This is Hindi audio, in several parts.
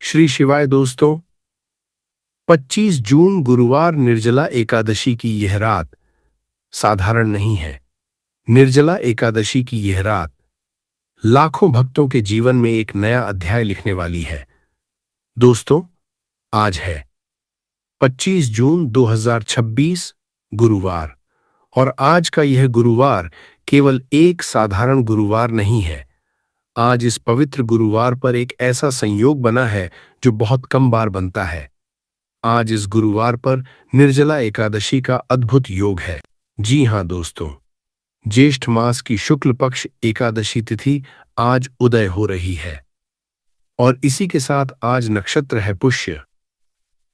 श्री शिवाय दोस्तों। 25 जून गुरुवार निर्जला एकादशी की यह रात साधारण नहीं है। निर्जला एकादशी की यह रात लाखों भक्तों के जीवन में एक नया अध्याय लिखने वाली है। दोस्तों, आज है 25 जून 2026 गुरुवार, और आज का यह गुरुवार केवल एक साधारण गुरुवार नहीं है। आज इस पवित्र गुरुवार पर एक ऐसा संयोग बना है जो बहुत कम बार बनता है। आज इस गुरुवार पर निर्जला एकादशी का अद्भुत योग है। जी हां दोस्तों, ज्येष्ठ मास की शुक्ल पक्ष एकादशी तिथि आज उदय हो रही है और इसी के साथ आज नक्षत्र है पुष्य।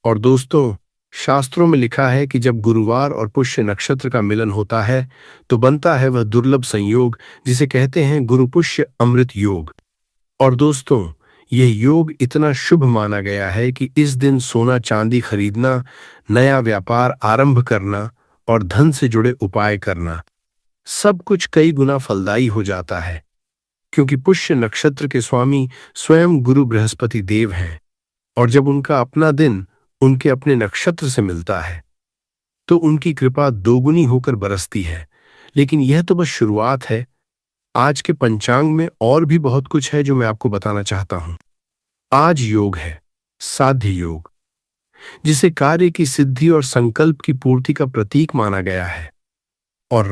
और दोस्तों, शास्त्रों में लिखा है कि जब गुरुवार और पुष्य नक्षत्र का मिलन होता है तो बनता है वह दुर्लभ संयोग जिसे कहते हैं गुरु पुष्य अमृत योग। और दोस्तों, यह योग इतना शुभ माना गया है कि इस दिन सोना चांदी खरीदना, नया व्यापार आरंभ करना और धन से जुड़े उपाय करना सब कुछ कई गुना फलदायी हो जाता है, क्योंकि पुष्य नक्षत्र के स्वामी स्वयं गुरु बृहस्पति देव हैं। और जब उनका अपना दिन उनके अपने नक्षत्र से मिलता है तो उनकी कृपा दोगुनी होकर बरसती है। लेकिन यह तो बस शुरुआत है। आज के पंचांग में और भी बहुत कुछ है जो मैं आपको बताना चाहता हूं। आज योग है साध्य योग, जिसे कार्य की सिद्धि और संकल्प की पूर्ति का प्रतीक माना गया है। और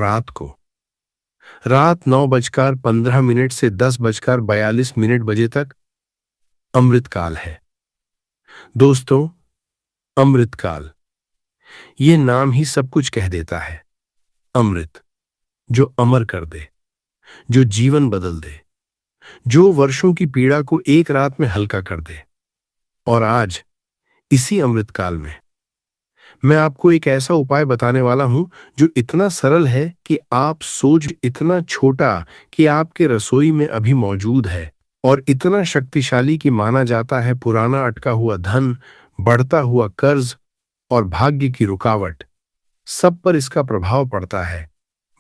रात 9:15 से 10:42 बजे तक अमृतकाल है। दोस्तों, अमृतकाल, ये नाम ही सब कुछ कह देता है। अमृत, जो अमर कर दे, जो जीवन बदल दे, जो वर्षों की पीड़ा को एक रात में हल्का कर दे। और आज इसी अमृतकाल में मैं आपको एक ऐसा उपाय बताने वाला हूं जो इतना सरल है कि आप सोच, इतना छोटा कि आपके रसोई में अभी मौजूद है, और इतना शक्तिशाली कि माना जाता है पुराना अटका हुआ धन, बढ़ता हुआ कर्ज और भाग्य की रुकावट सब पर इसका प्रभाव पड़ता है।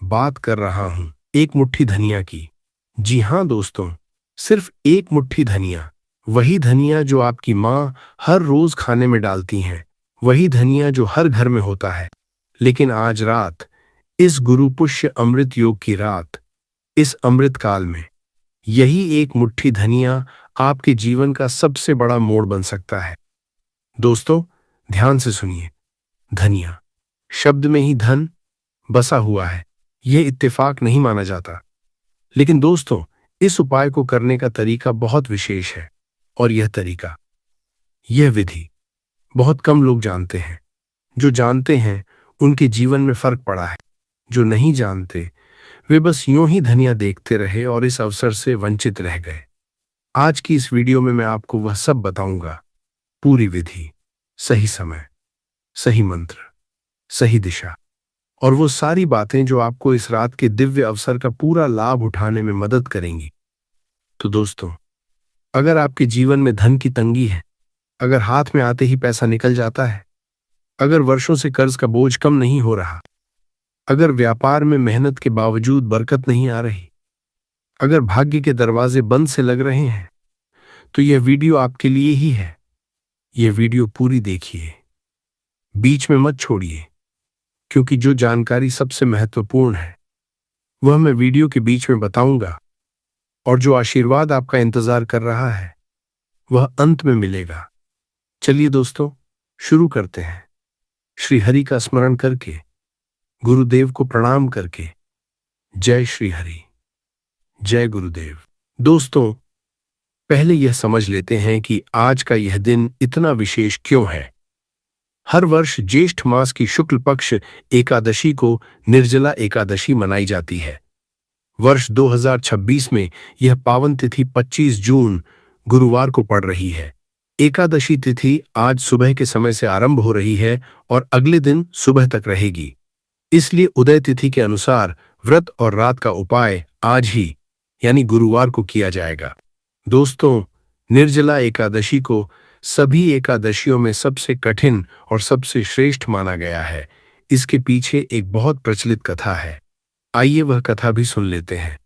बात कर रहा हूं एक मुट्ठी धनिया की। जी हां दोस्तों, सिर्फ एक मुट्ठी धनिया। वही धनिया जो आपकी मां हर रोज खाने में डालती हैं, वही धनिया जो हर घर में होता है। लेकिन आज रात, इस गुरु पुष्य अमृत योग की रात, इस अमृत काल में यही एक मुट्ठी धनिया आपके जीवन का सबसे बड़ा मोड़ बन सकता है। दोस्तों, ध्यान से सुनिए। धनिया शब्द में ही धन बसा हुआ है, यह इत्तेफाक नहीं माना जाता। लेकिन दोस्तों, इस उपाय को करने का तरीका बहुत विशेष है, और यह विधि बहुत कम लोग जानते हैं। जो जानते हैं उनके जीवन में फर्क पड़ा है, जो नहीं जानते वे बस यूं ही धनिया देखते रहे और इस अवसर से वंचित रह गए। आज की इस वीडियो में मैं आपको वह सब बताऊंगा, पूरी विधि, सही समय, सही मंत्र, सही दिशा, और वो सारी बातें जो आपको इस रात के दिव्य अवसर का पूरा लाभ उठाने में मदद करेंगी। तो दोस्तों, अगर आपके जीवन में धन की तंगी है, अगर हाथ में आते ही पैसा निकल जाता है, अगर वर्षों से कर्ज का बोझ कम नहीं हो रहा, अगर व्यापार में मेहनत के बावजूद बरकत नहीं आ रही, अगर भाग्य के दरवाजे बंद से लग रहे हैं, तो यह वीडियो आपके लिए ही है। यह वीडियो पूरी देखिए, बीच में मत छोड़िए, क्योंकि जो जानकारी सबसे महत्वपूर्ण है वह मैं वीडियो के बीच में बताऊंगा, और जो आशीर्वाद आपका इंतजार कर रहा है वह अंत में मिलेगा। चलिए दोस्तों, शुरू करते हैं। श्री हरि का स्मरण करके, गुरुदेव को प्रणाम करके। जय श्री हरि, जय गुरुदेव। दोस्तों, पहले यह समझ लेते हैं कि आज का यह दिन इतना विशेष क्यों है। हर वर्ष ज्येष्ठ मास की शुक्ल पक्ष एकादशी को निर्जला एकादशी मनाई जाती है। वर्ष 2026 में यह पावन तिथि 25 जून गुरुवार को पड़ रही है। एकादशी तिथि आज सुबह के समय से आरंभ हो रही है और अगले दिन सुबह तक रहेगी। इसलिए उदय तिथि के अनुसार व्रत और रात का उपाय आज ही, यानी गुरुवार को किया जाएगा। दोस्तों, निर्जला एकादशी को सभी एकादशियों में सबसे कठिन और सबसे श्रेष्ठ माना गया है। इसके पीछे एक बहुत प्रचलित कथा है। आइए वह कथा भी सुन लेते हैं।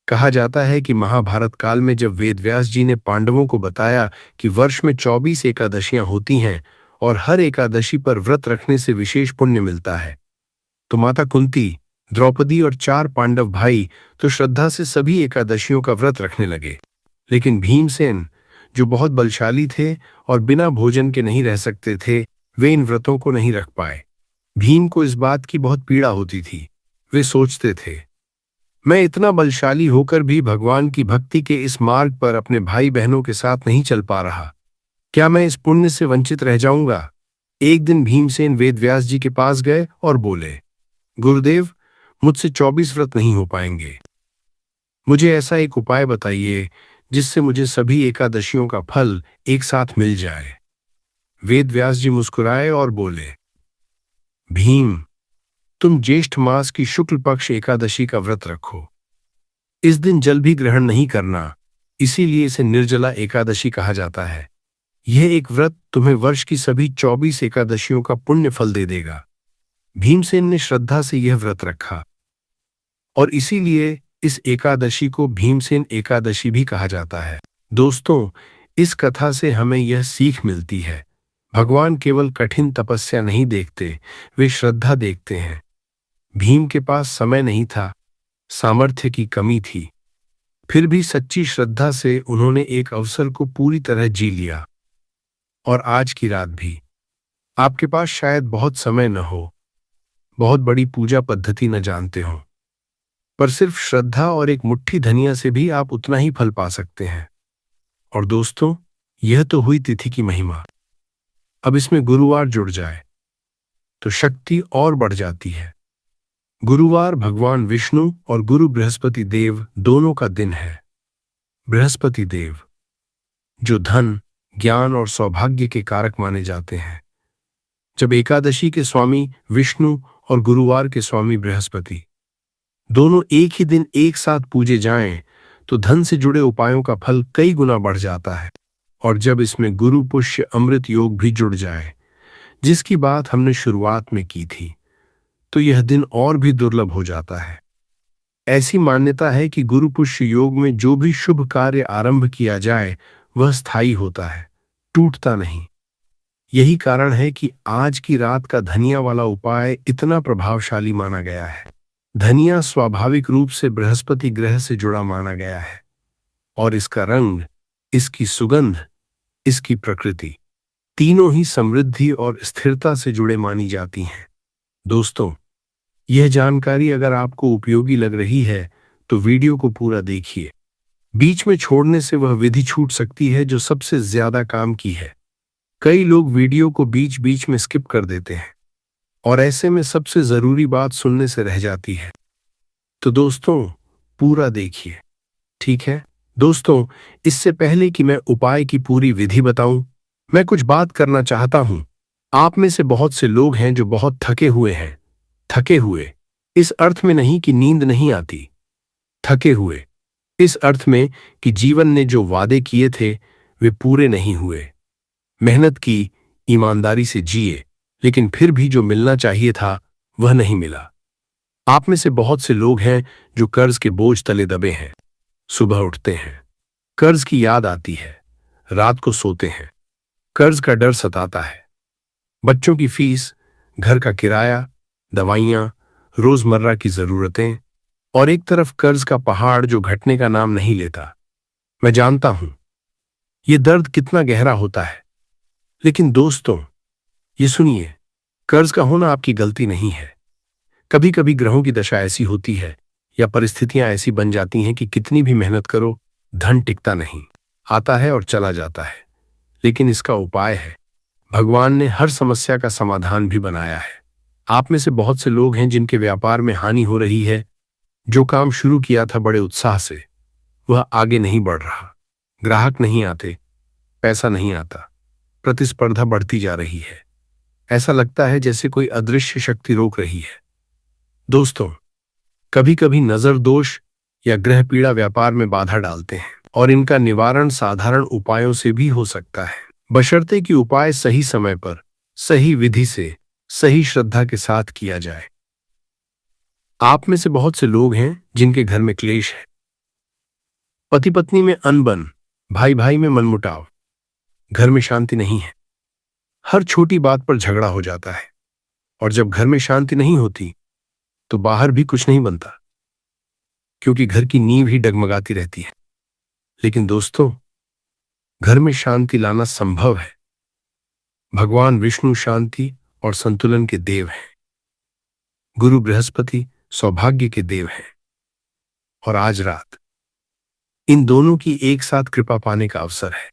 कहा जाता है कि महाभारत काल में जब वेदव्यास जी ने पांडवों को बताया कि वर्ष में 24 एकादशियां होती हैं और हर एकादशी पर व्रत रखने से विशेष पुण्य मिलता है, तो माता कुंती, द्रौपदी और 4 पांडव भाई तो श्रद्धा से सभी एकादशियों का व्रत रखने लगे। लेकिन भीमसेन, जो बहुत बलशाली थे और बिना भोजन के नहीं रह सकते थे, वे इन व्रतों को नहीं रख पाए। भीम को इस बात की बहुत पीड़ा होती थी। वे सोचते थे, मैं इतना बलशाली होकर भी भगवान की भक्ति के इस मार्ग पर अपने भाई बहनों के साथ नहीं चल पा रहा। क्या मैं इस पुण्य से वंचित रह जाऊंगा? एक दिन भीमसेन वेदव्यास जी के पास गए और बोले, गुरुदेव, मुझसे 24 व्रत नहीं हो पाएंगे। मुझे ऐसा एक उपाय बताइए जिससे मुझे सभी एकादशियों का फल एक साथ मिल जाए। वेदव्यास जी मुस्कुराए और बोले, भीम, तुम ज्येष्ठ मास की शुक्ल पक्ष एकादशी का व्रत रखो। इस दिन जल भी ग्रहण नहीं करना, इसीलिए इसे निर्जला एकादशी कहा जाता है। यह एक व्रत तुम्हें वर्ष की सभी 24 एकादशियों का पुण्य फल दे देगा। भीमसेन ने श्रद्धा से यह व्रत रखा और इसीलिए इस एकादशी को भीमसेन एकादशी भी कहा जाता है। दोस्तों, इस कथा से हमें यह सीख मिलती है, भगवान केवल कठिन तपस्या नहीं देखते, वे श्रद्धा देखते हैं। भीम के पास समय नहीं था, सामर्थ्य की कमी थी, फिर भी सच्ची श्रद्धा से उन्होंने एक अवसर को पूरी तरह जी लिया। और आज की रात भी आपके पास शायद बहुत समय न हो, बहुत बड़ी पूजा पद्धति न जानते हो, पर सिर्फ श्रद्धा और एक मुट्ठी धनिया से भी आप उतना ही फल पा सकते हैं। और दोस्तों, यह तो हुई तिथि की महिमा। अब इसमें गुरुवार जुड़ जाए तो शक्ति और बढ़ जाती है। गुरुवार भगवान विष्णु और गुरु बृहस्पति देव दोनों का दिन है। बृहस्पति देव, जो धन, ज्ञान और सौभाग्य के कारक माने जाते हैं। जब एकादशी के स्वामी विष्णु और गुरुवार के स्वामी बृहस्पति दोनों एक ही दिन एक साथ पूजे जाएं, तो धन से जुड़े उपायों का फल कई गुना बढ़ जाता है। और जब इसमें गुरु पुष्य अमृत योग भी जुड़ जाए, जिसकी बात हमने शुरुआत में की थी, तो यह दिन और भी दुर्लभ हो जाता है। ऐसी मान्यता है कि गुरु पुष्य योग में जो भी शुभ कार्य आरंभ किया जाए वह स्थायी होता है, टूटता नहीं। यही कारण है कि आज की रात का धनिया वाला उपाय इतना प्रभावशाली माना गया है। धनिया स्वाभाविक रूप से बृहस्पति ग्रह से जुड़ा माना गया है और इसका रंग, इसकी सुगंध, इसकी प्रकृति तीनों ही समृद्धि और स्थिरता से जुड़े मानी जाती हैं। दोस्तों, यह जानकारी अगर आपको उपयोगी लग रही है तो वीडियो को पूरा देखिए। बीच में छोड़ने से वह विधि छूट सकती है जो सबसे ज्यादा काम की है। कई लोग वीडियो को बीच बीच में स्किप कर देते हैं और ऐसे में सबसे जरूरी बात सुनने से रह जाती है। तो दोस्तों, पूरा देखिए, ठीक है? दोस्तों, इससे पहले कि मैं उपाय की पूरी विधि बताऊं, मैं कुछ बात करना चाहता हूं। आप में से बहुत से लोग हैं जो बहुत थके हुए हैं। थके हुए इस अर्थ में नहीं कि नींद नहीं आती, थके हुए इस अर्थ में कि जीवन ने जो वादे किए थे वे पूरे नहीं हुए। मेहनत की, ईमानदारी से जिए, लेकिन फिर भी जो मिलना चाहिए था वह नहीं मिला। आप में से बहुत से लोग हैं जो कर्ज के बोझ तले दबे हैं। सुबह उठते हैं, कर्ज की याद आती है, रात को सोते हैं, कर्ज का डर सताता है। बच्चों की फीस, घर का किराया, दवाइयां, रोजमर्रा की जरूरतें और एक तरफ कर्ज का पहाड़ जो घटने का नाम नहीं लेता। मैं जानता हूं यह दर्द कितना गहरा होता है, लेकिन दोस्तों, ये सुनिए, कर्ज का होना आपकी गलती नहीं है। कभी कभी ग्रहों की दशा ऐसी होती है या परिस्थितियां ऐसी बन जाती हैं कि कितनी भी मेहनत करो, धन टिकता नहीं, आता है और चला जाता है। लेकिन इसका उपाय है। भगवान ने हर समस्या का समाधान भी बनाया है। आप में से बहुत से लोग हैं जिनके व्यापार में हानि हो रही है। जो काम शुरू किया था बड़े उत्साह से, वह आगे नहीं बढ़ रहा। ग्राहक नहीं आते, पैसा नहीं आता, प्रतिस्पर्धा बढ़ती जा रही है। ऐसा लगता है जैसे कोई अदृश्य शक्ति रोक रही है। दोस्तों, कभी कभी नजर दोष या ग्रह पीड़ा व्यापार में बाधा डालते हैं और इनका निवारण साधारण उपायों से भी हो सकता है, बशर्ते कि उपाय सही समय पर, सही विधि से, सही श्रद्धा के साथ किया जाए। आप में से बहुत से लोग हैं जिनके घर में क्लेश है, पति पत्नी में अनबन, भाई भाई में मनमुटाव, घर में शांति नहीं है। हर छोटी बात पर झगड़ा हो जाता है। और जब घर में शांति नहीं होती तो बाहर भी कुछ नहीं बनता, क्योंकि घर की नींव ही डगमगाती रहती है। लेकिन दोस्तों, घर में शांति लाना संभव है। भगवान विष्णु शांति और संतुलन के देव हैं। गुरु बृहस्पति सौभाग्य के देव हैं। और आज रात इन दोनों की एक साथ कृपा पाने का अवसर है।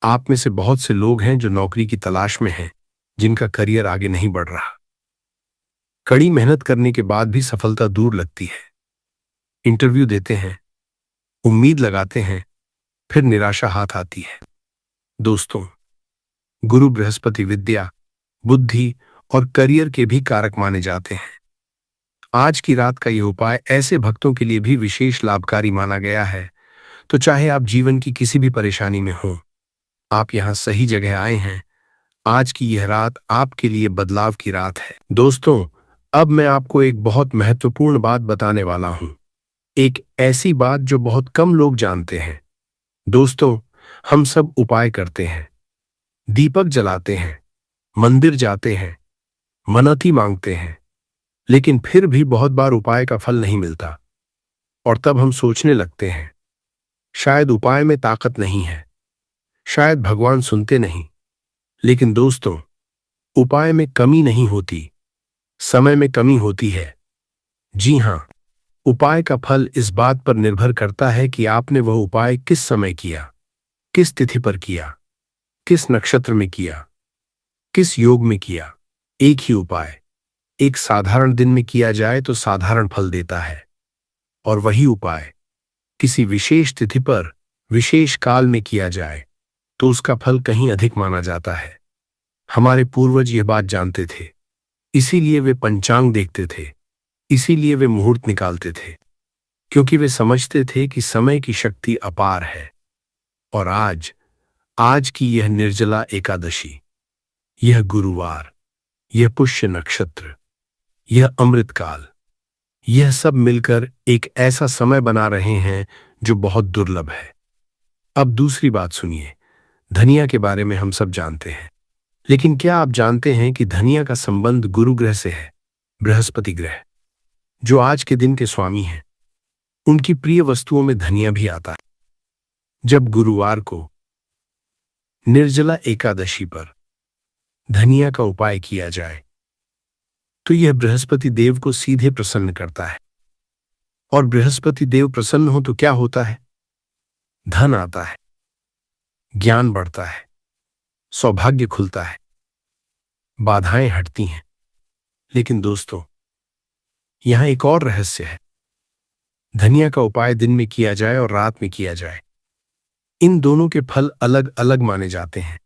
आप में से बहुत से लोग हैं जो नौकरी की तलाश में हैं, जिनका करियर आगे नहीं बढ़ रहा। कड़ी मेहनत करने के बाद भी सफलता दूर लगती है। इंटरव्यू देते हैं, उम्मीद लगाते हैं, फिर निराशा हाथ आती है। दोस्तों, गुरु बृहस्पति विद्या, बुद्धि और करियर के भी कारक माने जाते हैं। आज की रात का यह उपाय ऐसे भक्तों के लिए भी विशेष लाभकारी माना गया है। तो चाहे आप जीवन की किसी भी परेशानी में हो, आप यहां सही जगह आए हैं। आज की यह रात आपके लिए बदलाव की रात है। दोस्तों, अब मैं आपको एक बहुत महत्वपूर्ण बात बताने वाला हूं। एक ऐसी बात जो बहुत कम लोग जानते हैं। दोस्तों, हम सब उपाय करते हैं, दीपक जलाते हैं, मंदिर जाते हैं, मन्नती मांगते हैं, लेकिन फिर भी बहुत बार उपाय का फल नहीं मिलता। और तब हम सोचने लगते हैं, शायद उपाय में ताकत नहीं है, शायद भगवान सुनते नहीं। लेकिन दोस्तों, उपाय में कमी नहीं होती, समय में कमी होती है। जी हां, उपाय का फल इस बात पर निर्भर करता है कि आपने वह उपाय किस समय किया, किस तिथि पर किया, किस नक्षत्र में किया, किस योग में किया। एक ही उपाय एक साधारण दिन में किया जाए तो साधारण फल देता है, और वही उपाय किसी विशेष तिथि पर विशेष काल में किया जाए तो उसका फल कहीं अधिक माना जाता है। हमारे पूर्वज यह बात जानते थे, इसीलिए वे पंचांग देखते थे, इसीलिए वे मुहूर्त निकालते थे, क्योंकि वे समझते थे कि समय की शक्ति अपार है। और आज की यह निर्जला एकादशी, यह गुरुवार, यह पुष्य नक्षत्र, यह अमृतकाल, यह सब मिलकर एक ऐसा समय बना रहे हैं जो बहुत दुर्लभ है। अब दूसरी बात सुनिए। धनिया के बारे में हम सब जानते हैं, लेकिन क्या आप जानते हैं कि धनिया का संबंध गुरु ग्रह से है? बृहस्पति ग्रह, जो आज के दिन के स्वामी हैं, उनकी प्रिय वस्तुओं में धनिया भी आता है। जब गुरुवार को निर्जला एकादशी पर धनिया का उपाय किया जाए तो यह बृहस्पति देव को सीधे प्रसन्न करता है। और बृहस्पति देव प्रसन्न हो तो क्या होता है? धन आता है, ज्ञान बढ़ता है, सौभाग्य खुलता है, बाधाएं हटती हैं। लेकिन दोस्तों, यहां एक और रहस्य है। धनिया का उपाय दिन में किया जाए और रात में किया जाए, इन दोनों के फल अलग अलग माने जाते हैं।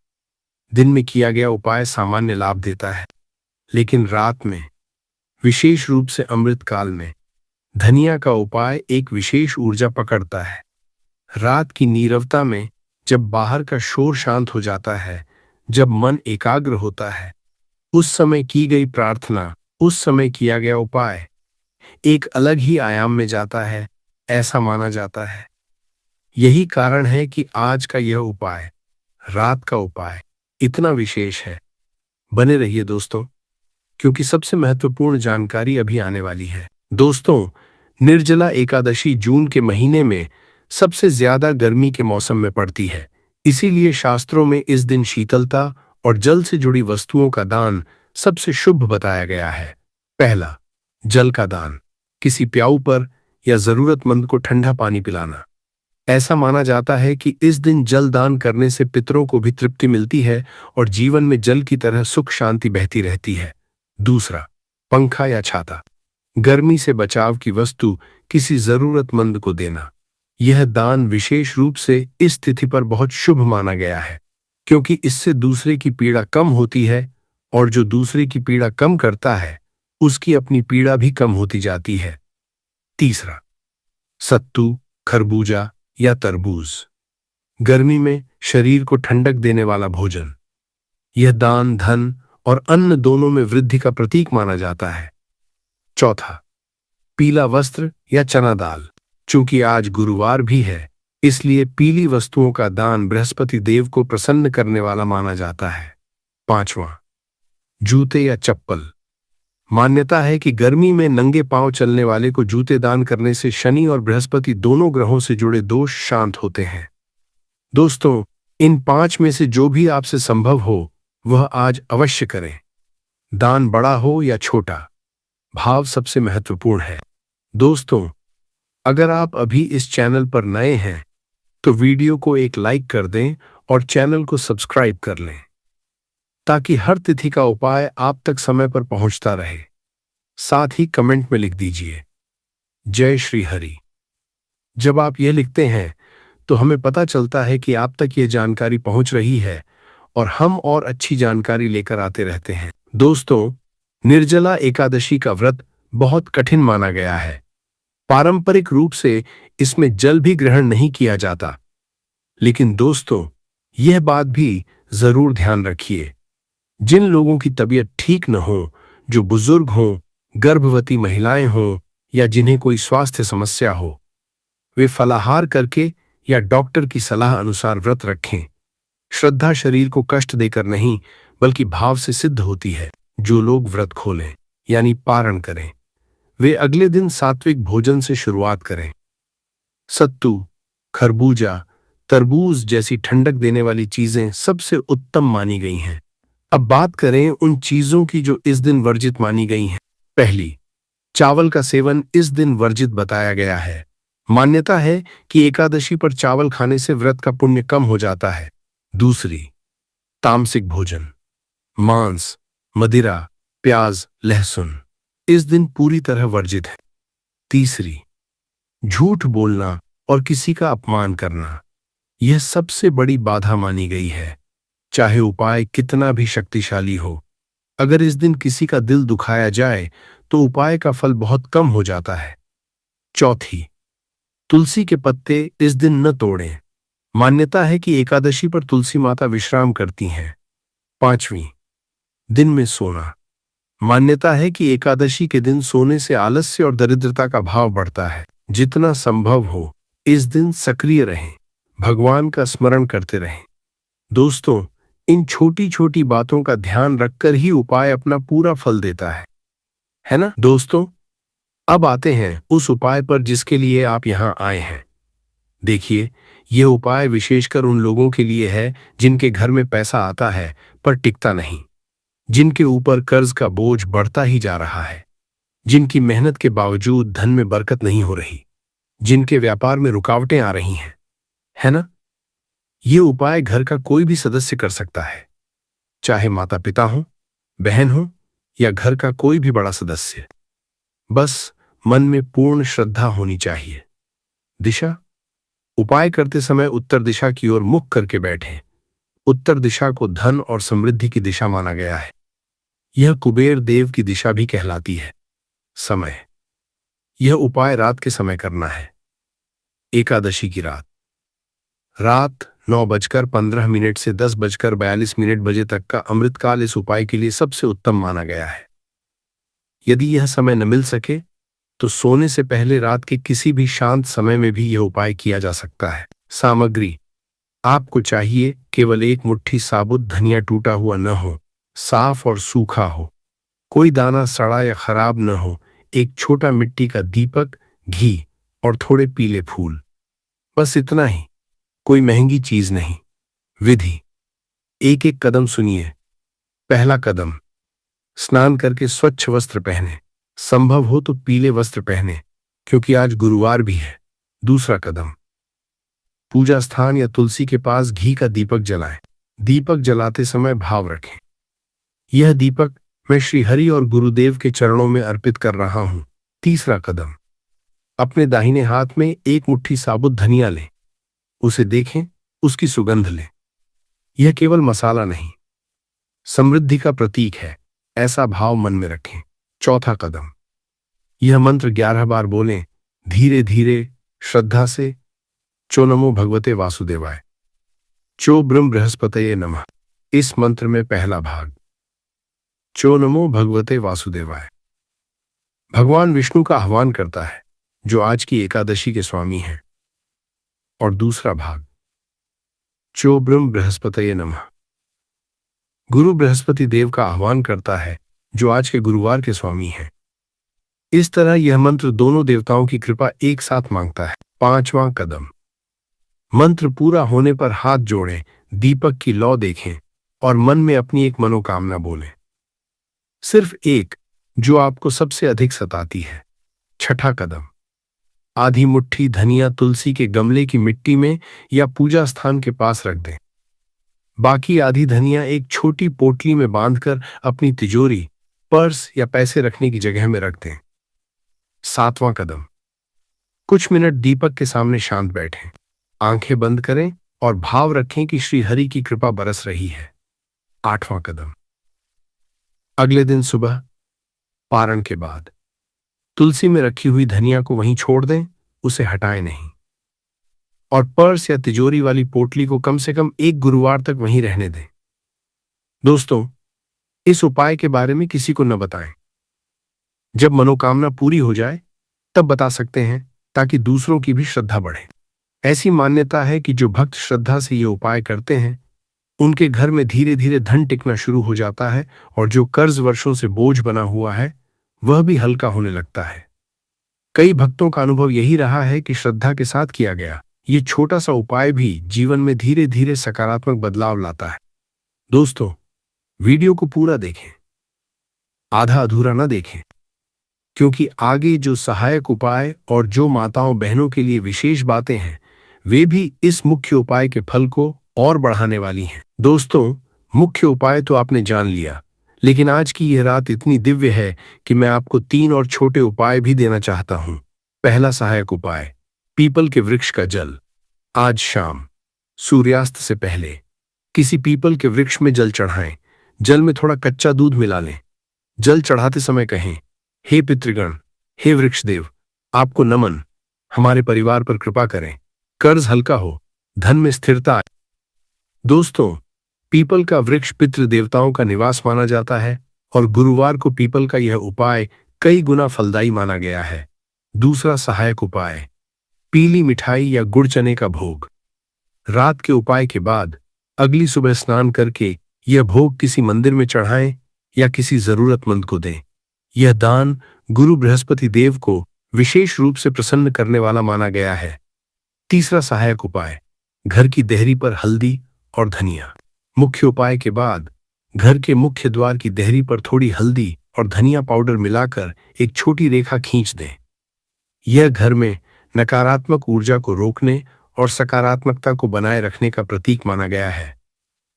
दिन में किया गया उपाय सामान्य लाभ देता है, लेकिन रात में, विशेष रूप से अमृत काल में, धनिया का उपाय एक विशेष ऊर्जा पकड़ता है। रात की नीरवता में, जब बाहर का शोर शांत हो जाता है, जब मन एकाग्र होता है, उस समय की गई प्रार्थना, उस समय किया गया उपाय एक अलग ही आयाम में जाता है, ऐसा माना जाता है। यही कारण है कि आज का यह उपाय, रात का उपाय, इतना विशेष है। बने रहिए दोस्तों, क्योंकि सबसे महत्वपूर्ण जानकारी अभी आने वाली है। दोस्तों, निर्जला एकादशी जून के महीने में सबसे ज्यादा गर्मी के मौसम में पड़ती है। इसीलिए शास्त्रों में इस दिन शीतलता और जल से जुड़ी वस्तुओं का दान सबसे शुभ बताया गया है। पहला, जल का दान, किसी प्याऊ पर या जरूरतमंद को ठंडा पानी पिलाना। ऐसा माना जाता है कि इस दिन जल दान करने से पितरों को भी तृप्ति मिलती है और जीवन में जल की तरह सुख शांति बहती रहती है। दूसरा, पंखा या छाता, गर्मी से बचाव की वस्तु किसी जरूरतमंद को देना। यह दान विशेष रूप से इस तिथि पर बहुत शुभ माना गया है, क्योंकि इससे दूसरे की पीड़ा कम होती है, और जो दूसरे की पीड़ा कम करता है उसकी अपनी पीड़ा भी कम होती जाती है। तीसरा, सत्तू, खरबूजा या तरबूज, गर्मी में शरीर को ठंडक देने वाला भोजन। यह दान धन और अन्न दोनों में वृद्धि का प्रतीक माना जाता है। चौथा, पीला वस्त्र या चना दाल, चूंकि आज गुरुवार भी है, इसलिए पीली वस्तुओं का दान बृहस्पति देव को प्रसन्न करने वाला माना जाता है। 5वां, जूते या चप्पल। मान्यता है कि गर्मी में नंगे पांव चलने वाले को जूते दान करने से शनि और बृहस्पति दोनों ग्रहों से जुड़े दोष शांत होते हैं। दोस्तों, इन 5 में से जो भी आपसे संभव हो वह आज अवश्य करें। दान बड़ा हो या छोटा, भाव सबसे महत्वपूर्ण है। दोस्तों, अगर आप अभी इस चैनल पर नए हैं तो वीडियो को एक लाइक कर दें और चैनल को सब्सक्राइब कर लें ताकि हर तिथि का उपाय आप तक समय पर पहुंचता रहे। साथ ही कमेंट में लिख दीजिए जय श्री हरि। जब आप यह लिखते हैं तो हमें पता चलता है कि आप तक ये जानकारी पहुंच रही है और हम और अच्छी जानकारी लेकर आते रहते हैं। दोस्तों, निर्जला एकादशी का व्रत बहुत कठिन माना गया है। पारंपरिक रूप से इसमें जल भी ग्रहण नहीं किया जाता। लेकिन दोस्तों, यह बात भी जरूर ध्यान रखिए, जिन लोगों की तबीयत ठीक न हो, जो बुजुर्ग हों, गर्भवती महिलाएं हों या जिन्हें कोई स्वास्थ्य समस्या हो, वे फलाहार करके या डॉक्टर की सलाह अनुसार व्रत रखें। श्रद्धा शरीर को कष्ट देकर नहीं बल्कि भाव से सिद्ध होती है। जो लोग व्रत खोलें यानी पारण करें, वे अगले दिन सात्विक भोजन से शुरुआत करें। सत्तू, खरबूजा, तरबूज जैसी ठंडक देने वाली चीजें सबसे उत्तम मानी गई हैं। अब बात करें उन चीजों की जो इस दिन वर्जित मानी गई हैं। पहली, चावल का सेवन इस दिन वर्जित बताया गया है। मान्यता है कि एकादशी पर चावल खाने से व्रत का पुण्य कम हो जाता है। दूसरी, तामसिक भोजन, मांस, मदिरा, प्याज, लहसुन इस दिन पूरी तरह वर्जित है। तीसरी, झूठ बोलना और किसी का अपमान करना, यह सबसे बड़ी बाधा मानी गई है। चाहे उपाय कितना भी शक्तिशाली हो, अगर इस दिन किसी का दिल दुखाया जाए तो उपाय का फल बहुत कम हो जाता है। चौथी, तुलसी के पत्ते इस दिन न तोड़ें। मान्यता है कि एकादशी पर तुलसी माता विश्राम करती हैं। 5वीं, दिन में सोना। मान्यता है कि एकादशी के दिन सोने से आलस्य और दरिद्रता का भाव बढ़ता है। जितना संभव हो इस दिन सक्रिय रहें, भगवान का स्मरण करते रहें। दोस्तों, इन छोटी छोटी बातों का ध्यान रखकर ही उपाय अपना पूरा फल देता है ना दोस्तों? अब आते हैं उस उपाय पर जिसके लिए आप यहां आए हैं। देखिए, यह उपाय विशेषकर उन लोगों के लिए है जिनके घर में पैसा आता है पर टिकता नहीं, जिनके ऊपर कर्ज का बोझ बढ़ता ही जा रहा है, जिनकी मेहनत के बावजूद धन में बरकत नहीं हो रही, जिनके व्यापार में रुकावटें आ रही हैं, है ना? ये उपाय घर का कोई भी सदस्य कर सकता है, चाहे माता पिता हो, बहन हो या घर का कोई भी बड़ा सदस्य। बस मन में पूर्ण श्रद्धा होनी चाहिए। दिशा, उपाय करते समय उत्तर दिशा की ओर मुख करके बैठें। उत्तर दिशा को धन और समृद्धि की दिशा माना गया है। यह कुबेर देव की दिशा भी कहलाती है। समय, यह उपाय रात के समय करना है। एकादशी की रात 9:15 से 10:42 बजे तक का अमृतकाल इस उपाय के लिए सबसे उत्तम माना गया है। यदि यह समय न मिल सके तो सोने से पहले रात के किसी भी शांत समय में भी यह उपाय किया जा सकता है। सामग्री, आपको चाहिए केवल 1 मुट्ठी साबुत धनिया, टूटा हुआ न हो, साफ और सूखा हो, कोई दाना सड़ा या खराब न हो, एक छोटा मिट्टी का दीपक, घी और थोड़े पीले फूल। बस इतना ही, कोई महंगी चीज नहीं। विधि, एक एक कदम सुनिए। पहला कदम, स्नान करके स्वच्छ वस्त्र पहने, संभव हो तो पीले वस्त्र पहने क्योंकि आज गुरुवार भी है। दूसरा कदम, पूजा स्थान या तुलसी के पास घी का दीपक जलाएं। दीपक जलाते समय भाव रखें, यह दीपक मैं श्री हरि और गुरुदेव के चरणों में अर्पित कर रहा हूं। तीसरा कदम, अपने दाहिने हाथ में 1 मुट्ठी साबुत धनिया लें, उसे देखें, उसकी सुगंध लें। यह केवल मसाला नहीं, समृद्धि का प्रतीक है, ऐसा भाव मन में रखें। चौथा कदम, यह मंत्र 11 बार बोलें, धीरे धीरे, श्रद्धा से। चो नमो भगवते वासुदेवाय, चो ब्रह्म बृहस्पतये नमः। इस मंत्र में पहला भाग, चो नमो भगवते वासुदेवाय, भगवान विष्णु का आह्वान करता है, जो आज की एकादशी के स्वामी हैं। और दूसरा भाग, चो ब्रह्म बृहस्पतये नमः, गुरु बृहस्पति देव का आह्वान करता है, जो आज के गुरुवार के स्वामी हैं। इस तरह यह मंत्र दोनों देवताओं की कृपा एक साथ मांगता है। पांचवां कदम, मंत्र पूरा होने पर हाथ जोड़ें, दीपक की लौ देखें और मन में अपनी एक मनोकामना बोलें, सिर्फ एक, जो आपको सबसे अधिक सताती है। छठा कदम, आधी मुट्ठी धनिया तुलसी के गमले की मिट्टी में या पूजा स्थान के पास रख दें। बाकी आधी धनिया एक छोटी पोटली में बांधकर अपनी तिजोरी, पर्स या पैसे रखने की जगह में रख दें। सातवां कदम, कुछ मिनट दीपक के सामने शांत बैठें, आंखें बंद करें और भाव रखें कि श्री हरि की कृपा बरस रही है। आठवां कदम, अगले दिन सुबह पारण के बाद तुलसी में रखी हुई धनिया को वहीं छोड़ दें, उसे हटाएं नहीं, और पर्स या तिजोरी वाली पोटली को कम से कम एक गुरुवार तक वहीं रहने दें। दोस्तों, इस उपाय के बारे में किसी को न बताएं। जब मनोकामना पूरी हो जाए तब बता सकते हैं, ताकि दूसरों की भी श्रद्धा बढ़े। ऐसी मान्यता है कि जो भक्त श्रद्धा से ये उपाय करते हैं, उनके घर में धीरे धीरे धन टिकना शुरू हो जाता है और जो कर्ज वर्षों से बोझ बना हुआ है वह भी हल्का होने लगता है। कई भक्तों का अनुभव यही रहा है कि श्रद्धा के साथ किया गया ये छोटा सा उपाय भी जीवन में धीरे धीरे सकारात्मक बदलाव लाता है। दोस्तों, वीडियो को पूरा देखें, आधा अधूरा न देखें, क्योंकि आगे जो सहायक उपाय और जो माताओं बहनों के लिए विशेष बातें हैं, वे भी इस मुख्य उपाय के फल को और बढ़ाने वाली हैं। दोस्तों, मुख्य उपाय तो आपने जान लिया, लेकिन आज की यह रात इतनी दिव्य है कि मैं आपको 3 और छोटे उपाय भी देना चाहता हूं। पहला सहायक उपाय, पीपल के वृक्ष का जल। आज शाम सूर्यास्त से पहले किसी पीपल के वृक्ष में जल चढ़ाएं। जल में थोड़ा कच्चा दूध मिला लें। जल चढ़ाते समय कहें, हे पितृगण, हे वृक्षदेव, आपको नमन, हमारे परिवार पर कृपा करें, कर्ज हल्का हो, धन में स्थिरता आए। दोस्तों, पीपल का वृक्ष पितृ देवताओं का निवास माना जाता है और गुरुवार को पीपल का यह उपाय कई गुना फलदायी माना गया है। दूसरा सहायक उपाय, पीली मिठाई या गुड़ चने का भोग। रात के उपाय के बाद अगली सुबह स्नान करके यह भोग किसी मंदिर में चढ़ाएं या किसी जरूरतमंद को दें। यह दान गुरु बृहस्पति देव को विशेष रूप से प्रसन्न करने वाला माना गया है। तीसरा सहायक उपाय, घर की देहरी पर हल्दी और धनिया। मुख्य उपाय के बाद घर के मुख्य द्वार की देहरी पर थोड़ी हल्दी और धनिया पाउडर मिलाकर एक छोटी रेखा खींच दें। यह घर में नकारात्मक ऊर्जा को रोकने और सकारात्मकता को बनाए रखने का प्रतीक माना गया है।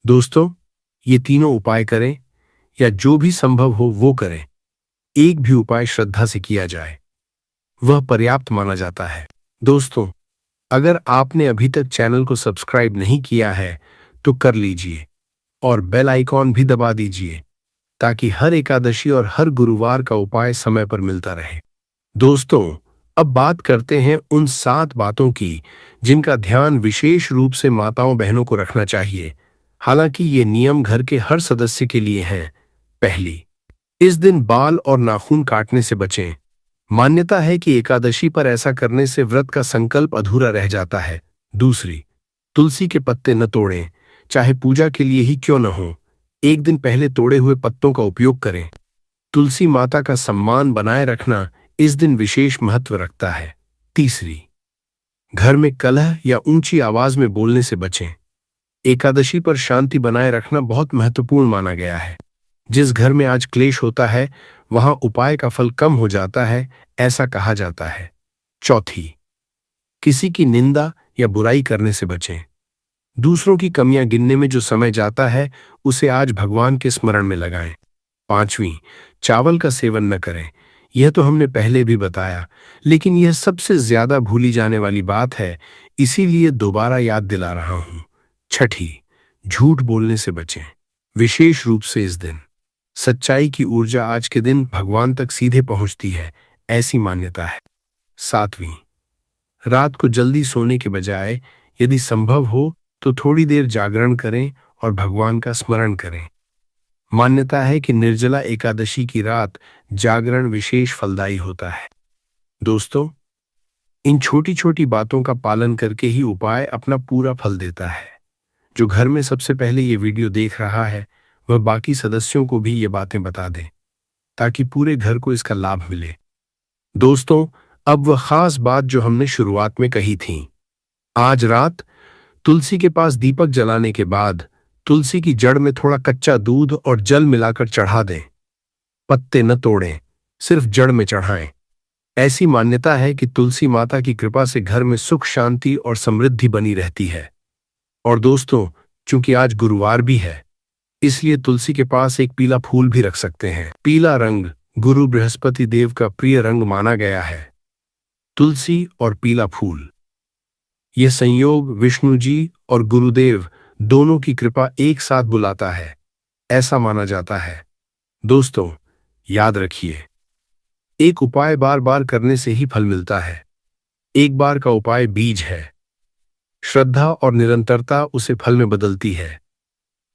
दोस्तों, ये तीनों उपाय करें या जो भी संभव हो वो करें। एक भी उपाय श्रद्धा से किया जाए, वह पर्याप्त माना जाता है। दोस्तों, अगर आपने अभी तक चैनल को सब्सक्राइब नहीं किया है तो कर लीजिए और बेल आइकॉन भी दबा दीजिए, ताकि हर एकादशी और हर गुरुवार का उपाय समय पर मिलता रहे। दोस्तों, अब बात करते हैं उन 7 बातों की जिनका ध्यान विशेष रूप से माताओं बहनों को रखना चाहिए। हालांकि ये नियम घर के हर सदस्य के लिए हैं। पहली, इस दिन बाल और नाखून काटने से बचें। मान्यता है कि एकादशी पर ऐसा करने से व्रत का संकल्प अधूरा रह जाता है। दूसरी, तुलसी के पत्ते न तोड़ें, चाहे पूजा के लिए ही क्यों न हो। एक दिन पहले तोड़े हुए पत्तों का उपयोग करें। तुलसी माता का सम्मान बनाए रखना इस दिन विशेष महत्व रखता है। तीसरी, घर में कलह या ऊंची आवाज में बोलने से बचें। एकादशी पर शांति बनाए रखना बहुत महत्वपूर्ण माना गया है। जिस घर में आज क्लेश होता है वहां उपाय का फल कम हो जाता है, ऐसा कहा जाता है। चौथी, किसी की निंदा या बुराई करने से बचें। दूसरों की कमियां गिनने में जो समय जाता है उसे आज भगवान के स्मरण में लगाएं। पांचवी, चावल का सेवन न करें। यह तो हमने पहले भी बताया, लेकिन यह सबसे ज्यादा भूली जाने वाली बात है, इसीलिए दोबारा याद दिला रहा हूं। छठी, झूठ बोलने से बचें, विशेष रूप से इस दिन। सच्चाई की ऊर्जा आज के दिन भगवान तक सीधे पहुंचती है, ऐसी मान्यता है। सातवीं, रात को जल्दी सोने के बजाय यदि संभव हो तो थोड़ी देर जागरण करें और भगवान का स्मरण करें। मान्यता है कि निर्जला एकादशी की रात जागरण विशेष फलदायी होता है। दोस्तों, इन छोटी छोटी बातों का पालन करके ही उपाय अपना पूरा फल देता है। जो घर में सबसे पहले ये वीडियो देख रहा है वह बाकी सदस्यों को भी ये बातें बता दें ताकि पूरे घर को इसका लाभ मिले। दोस्तों, अब वह खास बात जो हमने शुरुआत में कही थी। आज रात तुलसी के पास दीपक जलाने के बाद तुलसी की जड़ में थोड़ा कच्चा दूध और जल मिलाकर चढ़ा दें। पत्ते न तोड़ें, सिर्फ जड़ में चढ़ाएं। ऐसी मान्यता है कि तुलसी माता की कृपा से घर में सुख शांति और समृद्धि बनी रहती है। और दोस्तों, चूंकि आज गुरुवार भी है इसलिए तुलसी के पास एक पीला फूल भी रख सकते हैं। पीला रंग गुरु बृहस्पति देव का प्रिय रंग माना गया है। तुलसी और पीला फूल, यह संयोग विष्णु जी और गुरुदेव दोनों की कृपा एक साथ बुलाता है, ऐसा माना जाता है। दोस्तों, याद रखिए, एक उपाय बार बार करने से ही फल मिलता है। एक बार का उपाय बीज है, श्रद्धा और निरंतरता उसे फल में बदलती है।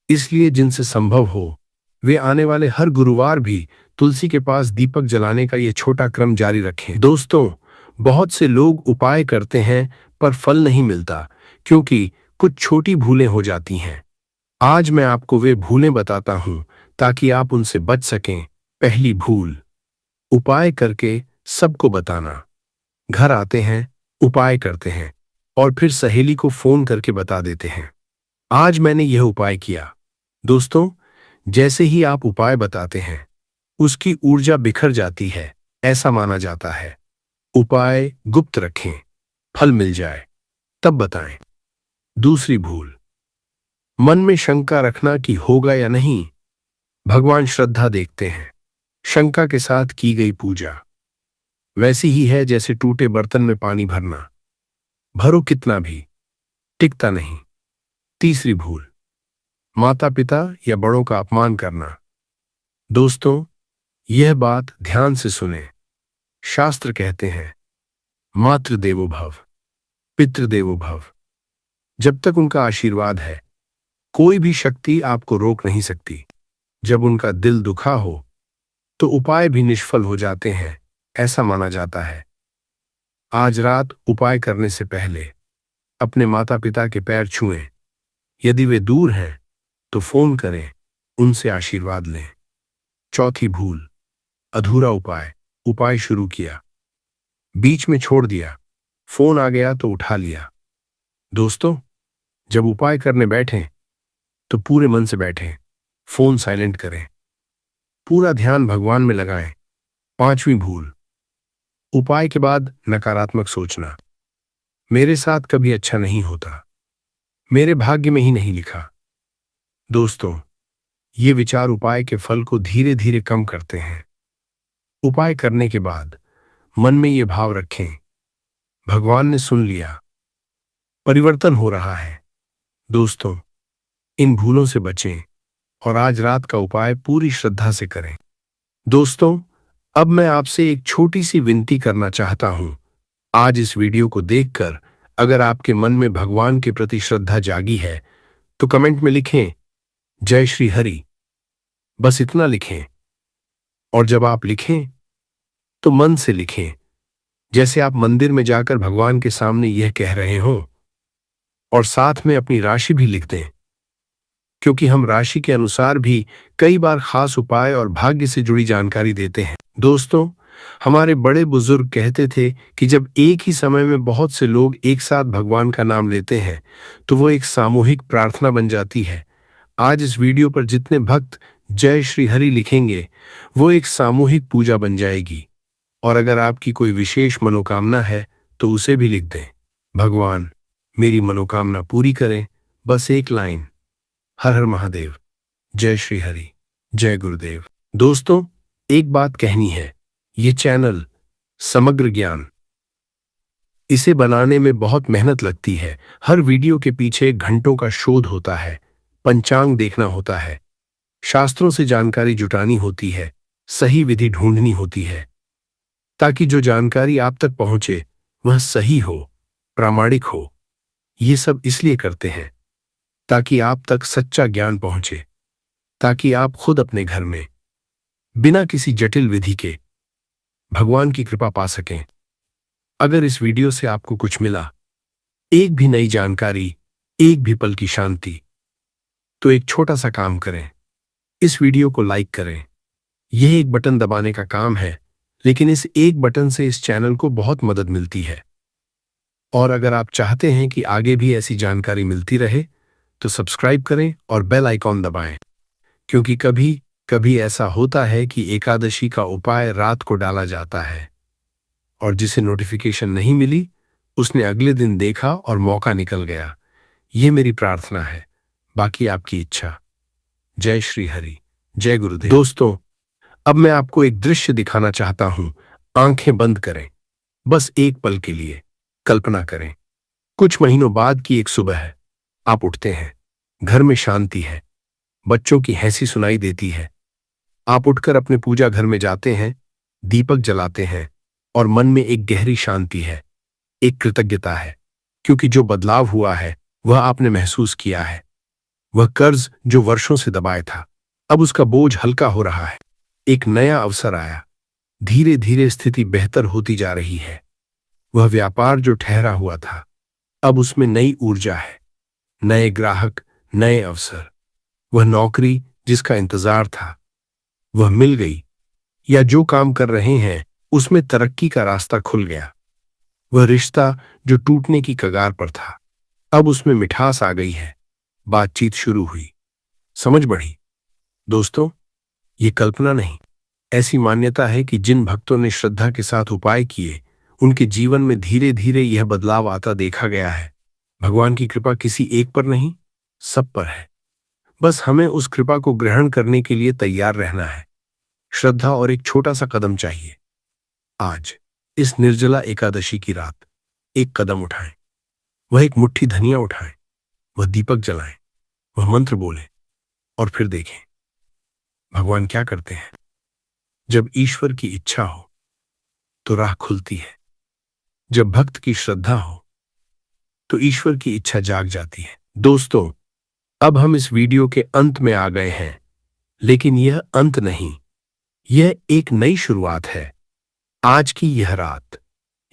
इसलिए जिनसे संभव हो वे आने वाले हर गुरुवार भी तुलसी के पास दीपक जलाने का यह छोटा क्रम जारी रखें। दोस्तों, बहुत से लोग उपाय करते हैं पर फल नहीं मिलता क्योंकि कुछ छोटी भूलें हो जाती हैं। आज मैं आपको वे भूलें बताता हूं ताकि आप उनसे बच सकें। पहली भूल, उपाय करके सबको बताना। घर आते हैं, उपाय करते हैं और फिर सहेली को फोन करके बता देते हैं, आज मैंने यह उपाय किया। दोस्तों, जैसे ही आप उपाय बताते हैं उसकी ऊर्जा बिखर जाती है, ऐसा माना जाता है। उपाय गुप्त रखें, फल मिल जाए तब बताएं। दूसरी भूल, मन में शंका रखना कि होगा या नहीं। भगवान श्रद्धा देखते हैं। शंका के साथ की गई पूजा वैसी ही है जैसे टूटे बर्तन में पानी भरना, भरो कितना भी टिकता नहीं। तीसरी भूल, माता पिता या बड़ों का अपमान करना। दोस्तों, यह बात ध्यान से सुने। शास्त्र कहते हैं, मातृदेवो भव, पितृदेवो भव। जब तक उनका आशीर्वाद है कोई भी शक्ति आपको रोक नहीं सकती। जब उनका दिल दुखा हो तो उपाय भी निष्फल हो जाते हैं, ऐसा माना जाता है। आज रात उपाय करने से पहले अपने माता पिता के पैर छुएं। यदि वे दूर हैं तो फोन करें, उनसे आशीर्वाद लें। चौथी भूल, अधूरा उपाय। उपाय शुरू किया, बीच में छोड़ दिया, फोन आ गया तो उठा लिया। दोस्तों, जब उपाय करने बैठें तो पूरे मन से बैठें, फोन साइलेंट करें, पूरा ध्यान भगवान में लगाएं। पांचवी भूल, उपाय के बाद नकारात्मक सोचना। मेरे साथ कभी अच्छा नहीं होता, मेरे भाग्य में ही नहीं लिखा। दोस्तों, ये विचार उपाय के फल को धीरे धीरे कम करते हैं। उपाय करने के बाद मन में ये भाव रखें, भगवान ने सुन लिया, परिवर्तन हो रहा है। दोस्तों, इन भूलों से बचें और आज रात का उपाय पूरी श्रद्धा से करें। दोस्तों, अब मैं आपसे एक छोटी सी विनती करना चाहता हूं। आज इस वीडियो को देखकर अगर आपके मन में भगवान के प्रति श्रद्धा जागी है तो कमेंट में लिखें, जय श्री हरि। बस इतना लिखें। और जब आप लिखें तो मन से लिखें, जैसे आप मंदिर में जाकर भगवान के सामने यह कह रहे हों। और साथ में अपनी राशि भी लिख दें, क्योंकि हम राशि के अनुसार भी कई बार खास उपाय और भाग्य से जुड़ी जानकारी देते हैं। दोस्तों, हमारे बड़े बुजुर्ग कहते थे कि जब एक ही समय में बहुत से लोग एक साथ भगवान का नाम लेते हैं तो वो एक सामूहिक प्रार्थना बन जाती है। आज इस वीडियो पर जितने भक्त जय श्री हरि लिखेंगे वो एक सामूहिक पूजा बन जाएगी। और अगर आपकी कोई विशेष मनोकामना है तो उसे भी लिख दें, भगवान मेरी मनोकामना पूरी करें। बस एक लाइन, हर हर महादेव, जय श्री हरि, जय गुरुदेव। दोस्तों, एक बात कहनी है, ये चैनल समग्र ज्ञान, इसे बनाने में बहुत मेहनत लगती है। हर वीडियो के पीछे घंटों का शोध होता है, पंचांग देखना होता है, शास्त्रों से जानकारी जुटानी होती है, सही विधि ढूंढनी होती है ताकि जो जानकारी आप तक पहुंचे वह सही हो, प्रामाणिक हो। ये सब इसलिए करते हैं ताकि आप तक सच्चा ज्ञान पहुंचे, ताकि आप खुद अपने घर में बिना किसी जटिल विधि के भगवान की कृपा पा सकें। अगर इस वीडियो से आपको कुछ मिला, एक भी नई जानकारी, एक भी पल की शांति, तो एक छोटा सा काम करें, इस वीडियो को लाइक करें। यह एक बटन दबाने का काम है, लेकिन इस एक बटन से इस चैनल को बहुत मदद मिलती है। और अगर आप चाहते हैं कि आगे भी ऐसी जानकारी मिलती रहे, तो सब्सक्राइब करें और बेल आइकॉन दबाएं, क्योंकि कभी कभी ऐसा होता है कि एकादशी का उपाय रात को डाला जाता है और जिसे नोटिफिकेशन नहीं मिली, उसने अगले दिन देखा और मौका निकल गया। ये मेरी प्रार्थना है, बाकी आपकी इच्छा। जय श्री हरि, जय गुरुदेव। दोस्तों, अब मैं आपको एक दृश्य दिखाना चाहता हूं। आंखें बंद करें, बस एक पल के लिए। कल्पना करें, कुछ महीनों बाद की एक सुबह है। आप उठते हैं, घर में शांति है, बच्चों की हंसी सुनाई देती है। आप उठकर अपने पूजा घर में जाते हैं, दीपक जलाते हैं और मन में एक गहरी शांति है, एक कृतज्ञता है, क्योंकि जो बदलाव हुआ है वह आपने महसूस किया है। वह कर्ज जो वर्षों से दबाए था, अब उसका बोझ हल्का हो रहा है। एक नया अवसर आया, धीरे धीरे स्थिति बेहतर होती जा रही है। वह व्यापार जो ठहरा हुआ था, अब उसमें नई ऊर्जा है, नए ग्राहक, नए अवसर। वह नौकरी जिसका इंतजार था, वह मिल गई, या जो काम कर रहे हैं उसमें तरक्की का रास्ता खुल गया। वह रिश्ता जो टूटने की कगार पर था, अब उसमें मिठास आ गई है। बातचीत शुरू हुई, समझ बढ़ी। दोस्तों, ये कल्पना नहीं, ऐसी मान्यता है कि जिन भक्तों ने श्रद्धा के साथ उपाय किए, उनके जीवन में धीरे धीरे यह बदलाव आता देखा गया है। भगवान की कृपा किसी एक पर नहीं, सब पर है। बस हमें उस कृपा को ग्रहण करने के लिए तैयार रहना है। श्रद्धा और एक छोटा सा कदम चाहिए। आज इस निर्जला एकादशी की रात एक कदम उठाएं। वह एक मुट्ठी धनिया उठाएं, वह दीपक जलाएं, वह मंत्र बोलें और फिर देखें भगवान क्या करते हैं। जब ईश्वर की इच्छा हो तो राह खुलती है। जब भक्त की श्रद्धा हो तो ईश्वर की इच्छा जाग जाती है। दोस्तों, अब हम इस वीडियो के अंत में आ गए हैं, लेकिन यह अंत नहीं, यह एक नई शुरुआत है। आज की यह रात,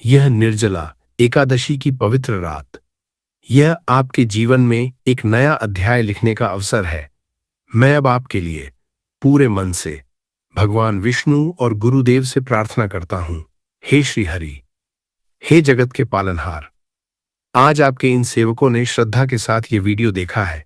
यह निर्जला एकादशी की पवित्र रात, यह आपके जीवन में एक नया अध्याय लिखने का अवसर है। मैं अब आपके लिए पूरे मन से भगवान विष्णु और गुरुदेव से प्रार्थना करता हूं। हे श्री हरि, हे जगत के पालनहार, आज आपके इन सेवकों ने श्रद्धा के साथ ये वीडियो देखा है।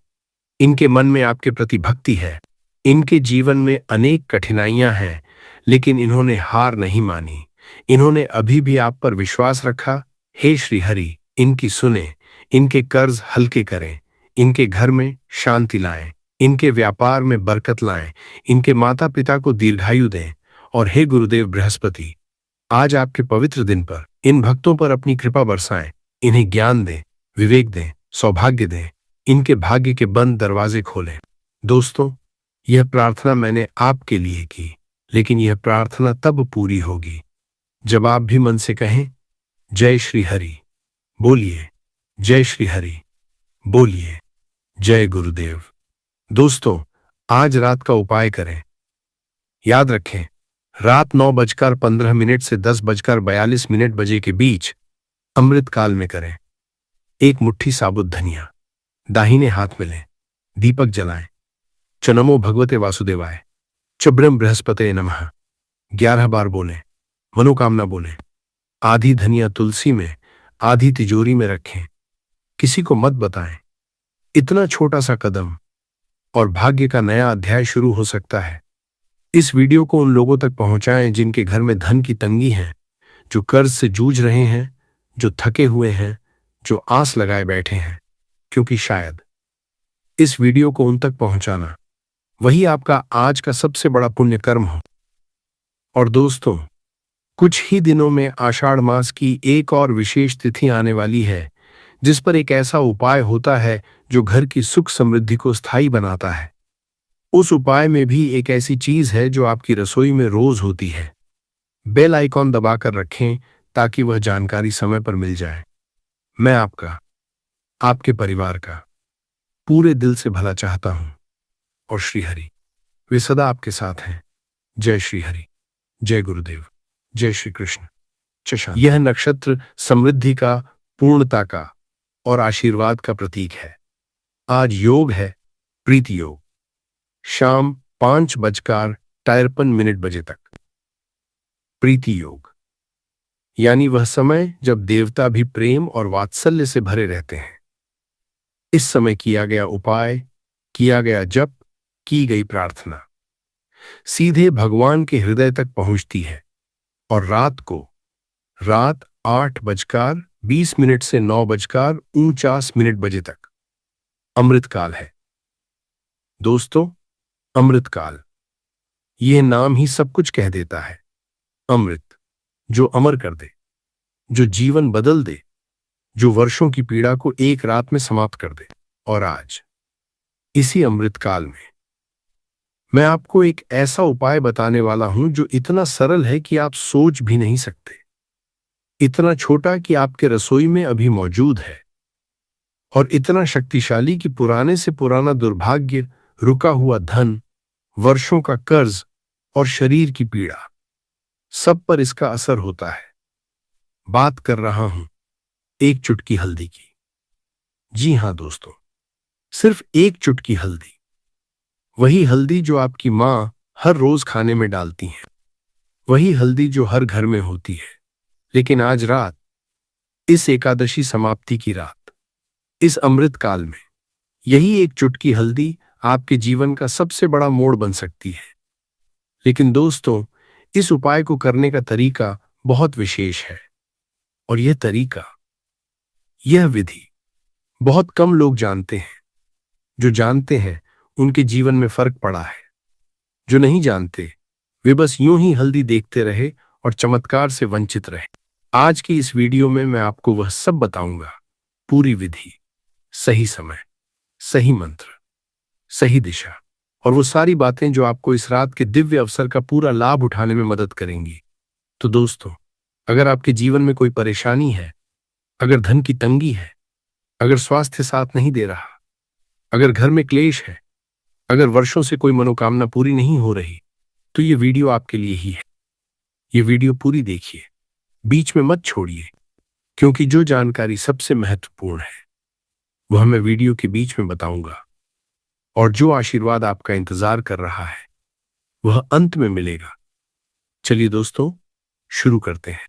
इनके मन में आपके प्रति भक्ति है। इनके जीवन में अनेक कठिनाइयां हैं, लेकिन इन्होंने हार नहीं मानी। इन्होंने अभी भी आप पर विश्वास रखा। हे श्री हरि, इनकी सुने, इनके कर्ज हल्के करें, इनके घर में शांति लाएं, इनके व्यापार में बरकत लाएं, इनके माता पिता को दीर्घायु दें। और हे गुरुदेव बृहस्पति, आज आपके पवित्र दिन पर इन भक्तों पर अपनी कृपा बरसाएं। इन्हें ज्ञान दें, विवेक दें, सौभाग्य दें, इनके भाग्य के बंद दरवाजे खोलें। दोस्तों, यह प्रार्थना मैंने आपके लिए की, लेकिन यह प्रार्थना तब पूरी होगी जब आप भी मन से कहें, जय श्री हरि। बोलिए जय श्री हरि, बोलिए जय गुरुदेव। दोस्तों, आज रात का उपाय करें। याद रखें, रात 9:15 से 10:42 बजे के बीच अमृत काल में करें। एक मुट्ठी साबुत धनिया दाहिने हाथ में लें, दीपक जलाएं, च नमो भगवते वासुदेवाय, च ब्रह्म बृहस्पते नमः 11 बार बोलें, मनोकामना बोलें। आधी धनिया तुलसी में, आधी तिजोरी में रखें। किसी को मत बताएं। इतना छोटा सा कदम और भाग्य का नया अध्याय शुरू हो सकता है। इस वीडियो को उन लोगों तक पहुंचाएं जिनके घर में धन की तंगी है, जो कर्ज से जूझ रहे हैं, जो थके हुए हैं, जो आस लगाए बैठे हैं, क्योंकि शायद इस वीडियो को उन तक पहुंचाना वही आपका आज का सबसे बड़ा पुण्य कर्म हो। और दोस्तों, कुछ ही दिनों में आषाढ़ मास की एक और विशेष तिथि आने वाली है, जिस पर एक ऐसा उपाय होता है जो घर की सुख समृद्धि को स्थायी बनाता है। उस उपाय में भी एक ऐसी चीज है जो आपकी रसोई में रोज होती है। बेल आइकॉन दबाकर रखें ताकि वह जानकारी समय पर मिल जाए। मैं आपका, आपके परिवार का पूरे दिल से भला चाहता हूं और श्री हरि वे सदा आपके साथ हैं। जय श्री हरि, जय गुरुदेव, जय श्री कृष्ण। यह नक्षत्र समृद्धि का, पूर्णता का और आशीर्वाद का प्रतीक है। आज योग है प्रीति योग, शाम 5:53 बजे तक। प्रीति योग यानी वह समय जब देवता भी प्रेम और वात्सल्य से भरे रहते हैं। इस समय किया गया उपाय, किया गया जप, की गई प्रार्थना सीधे भगवान के हृदय तक पहुंचती है और रात 8:20 से 9:49 बजे तक अमृतकाल है। दोस्तों, अमृतकाल, यह नाम ही सब कुछ कह देता है। अमृत, जो अमर कर दे, जो जीवन बदल दे, जो वर्षों की पीड़ा को एक रात में समाप्त कर दे। और आज इसी अमृतकाल में मैं आपको एक ऐसा उपाय बताने वाला हूं जो इतना सरल है कि आप सोच भी नहीं सकते, इतना छोटा कि आपके रसोई में अभी मौजूद है, और इतना शक्तिशाली कि पुराने से पुराना दुर्भाग्य, रुका हुआ धन, वर्षों का कर्ज और शरीर की पीड़ा, सब पर इसका असर होता है। बात कर रहा हूं एक चुटकी हल्दी की। जी हां दोस्तों, सिर्फ एक चुटकी हल्दी। वही हल्दी जो आपकी मां हर रोज खाने में डालती हैं, वही हल्दी जो हर घर में होती है। लेकिन आज रात, इस एकादशी समाप्ति की रात, इस अमृत काल में, यही एक चुटकी हल्दी आपके जीवन का सबसे बड़ा मोड़ बन सकती है। लेकिन दोस्तों, इस उपाय को करने का तरीका बहुत विशेष है, और यह तरीका, यह विधि बहुत कम लोग जानते हैं। जो जानते हैं उनके जीवन में फर्क पड़ा है, जो नहीं जानते वे बस यूं ही हल्दी देखते रहे और चमत्कार से वंचित रहे। आज की इस वीडियो में मैं आपको वह सब बताऊंगा, पूरी विधि, सही समय, सही मंत्र, सही दिशा, और वो सारी बातें जो आपको इस रात के दिव्य अवसर का पूरा लाभ उठाने में मदद करेंगी। तो दोस्तों, अगर आपके जीवन में कोई परेशानी है, अगर धन की तंगी है, अगर स्वास्थ्य साथ नहीं दे रहा, अगर घर में क्लेश है, अगर वर्षों से कोई मनोकामना पूरी नहीं हो रही, तो ये वीडियो आपके लिए ही है। ये वीडियो पूरी देखिए, बीच में मत छोड़िए, क्योंकि जो जानकारी सबसे महत्वपूर्ण है वह मैं वीडियो के बीच में बताऊंगा, और जो आशीर्वाद आपका इंतजार कर रहा है वह अंत में मिलेगा। चलिए दोस्तों, शुरू करते हैं।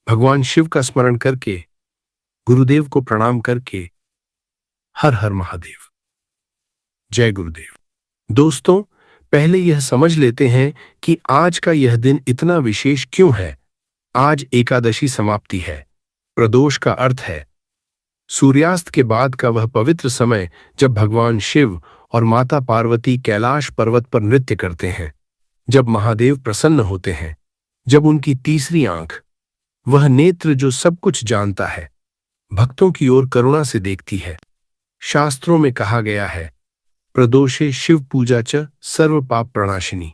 भगवान शिव का स्मरण करके, गुरुदेव को प्रणाम करके, हर हर महादेव, जय गुरुदेव। दोस्तों, पहले यह समझ लेते हैं कि आज का यह दिन इतना विशेष क्यों है। आज एकादशी समाप्ति है। प्रदोष का अर्थ है सूर्यास्त के बाद का वह पवित्र समय जब भगवान शिव और माता पार्वती कैलाश पर्वत पर नृत्य करते हैं, जब महादेव प्रसन्न होते हैं, जब उनकी तीसरी आंख, वह नेत्र जो सब कुछ जानता है, भक्तों की ओर करुणा से देखती है। शास्त्रों में कहा गया है, प्रदोषे शिव पूजा च सर्व पाप प्रणाशिनी,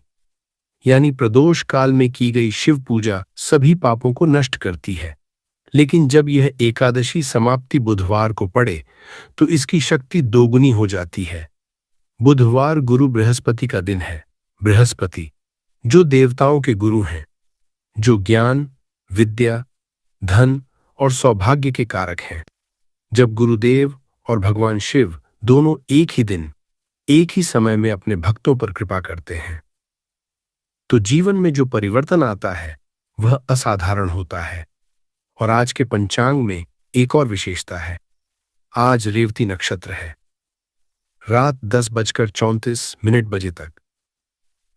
यानी प्रदोष काल में की गई शिव पूजा सभी पापों को नष्ट करती है। लेकिन जब यह एकादशी समाप्ति बुधवार को पड़े तो इसकी शक्ति दोगुनी हो जाती है। बुधवार गुरु बृहस्पति का दिन है। बृहस्पति जो देवताओं के गुरु हैं, जो ज्ञान, विद्या, धन और सौभाग्य के कारक हैं। जब गुरुदेव और भगवान शिव दोनों एक ही दिन, एक ही समय में अपने भक्तों पर कृपा करते हैं, तो जीवन में जो परिवर्तन आता है वह असाधारण होता है। और आज के पंचांग में एक और विशेषता है। आज रेवती नक्षत्र है। रात 10:34 बजे तक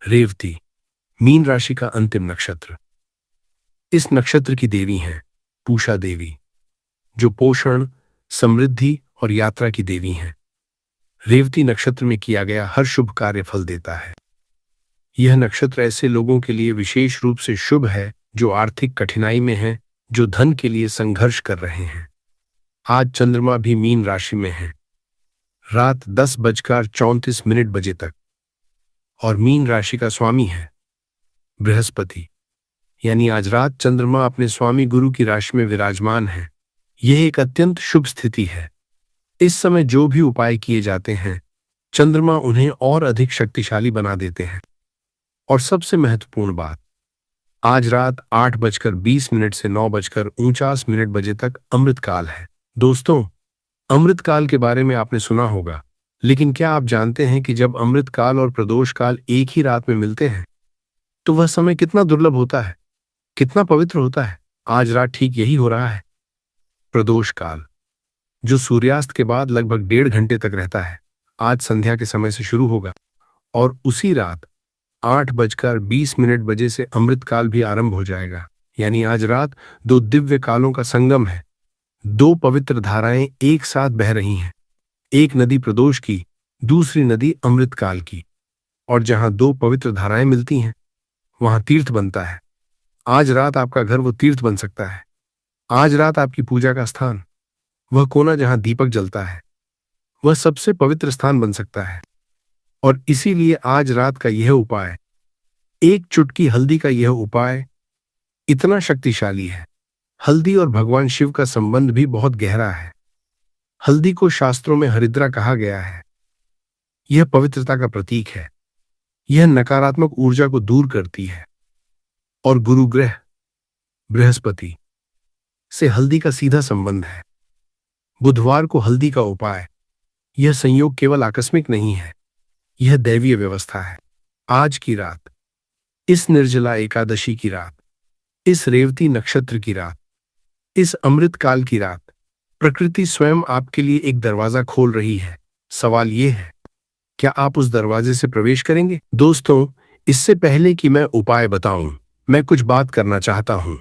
रेवती, मीन राशि का अंतिम नक्षत्र। इस नक्षत्र की देवी हैं पूषा देवी, जो पोषण, समृद्धि और यात्रा की देवी हैं। रेवती नक्षत्र में किया गया हर शुभ कार्य फल देता है। यह नक्षत्र ऐसे लोगों के लिए विशेष रूप से शुभ है जो आर्थिक कठिनाई में हैं, जो धन के लिए संघर्ष कर रहे हैं। आज चंद्रमा भी मीन राशि में है रात 10:34 बजे तक, और मीन राशि का स्वामी है बृहस्पति, यानी आज रात चंद्रमा अपने स्वामी गुरु की राशि में विराजमान है। यह एक अत्यंत शुभ स्थिति है। इस समय जो भी उपाय किए जाते हैं, चंद्रमा उन्हें और अधिक शक्तिशाली बना देते हैं। और सबसे महत्वपूर्ण बात, आज रात 8:20 से 9:49 बजे तक अमृतकाल है। दोस्तों, अमृतकाल के बारे में आपने सुना होगा, लेकिन क्या आप जानते हैं कि जब अमृतकाल और प्रदोष काल एक ही रात में मिलते हैं तो वह समय कितना दुर्लभ होता है, कितना पवित्र होता है। आज रात ठीक यही हो रहा है। प्रदोष काल, जो सूर्यास्त के बाद लगभग 1.5 घंटे तक रहता है, आज संध्या के समय से शुरू होगा और उसी रात 8:20 बजे से अमृतकाल भी आरंभ हो जाएगा। यानी आज रात दो दिव्य कालों का संगम है। दो पवित्र धाराएं एक साथ बह रही हैं, एक नदी प्रदोष की, दूसरी नदी अमृतकाल की। और जहां दो पवित्र धाराएं मिलती हैं वहां तीर्थ बनता है। आज रात आपका घर वो तीर्थ बन सकता है। आज रात आपकी पूजा का स्थान, वह कोना जहां दीपक जलता है, वह सबसे पवित्र स्थान बन सकता है। और इसीलिए आज रात का यह उपाय, एक चुटकी हल्दी का यह उपाय इतना शक्तिशाली है। हल्दी और भगवान शिव का संबंध भी बहुत गहरा है। हल्दी को शास्त्रों में हरिद्रा कहा गया है। यह पवित्रता का प्रतीक है। यह नकारात्मक ऊर्जा को दूर करती है। और गुरु ग्रह बृहस्पति से हल्दी का सीधा संबंध है। बुधवार को हल्दी का उपाय, यह संयोग केवल आकस्मिक नहीं है, यह दैवीय व्यवस्था है। आज की रात, इस निर्जला एकादशी की रात, इस रेवती नक्षत्र की रात, इस अमृतकाल की रात, प्रकृति स्वयं आपके लिए एक दरवाजा खोल रही है। सवाल यह है, क्या आप उस दरवाजे से प्रवेश करेंगे? दोस्तों, इससे पहले कि मैं उपाय बताऊं, मैं कुछ बात करना चाहता हूं।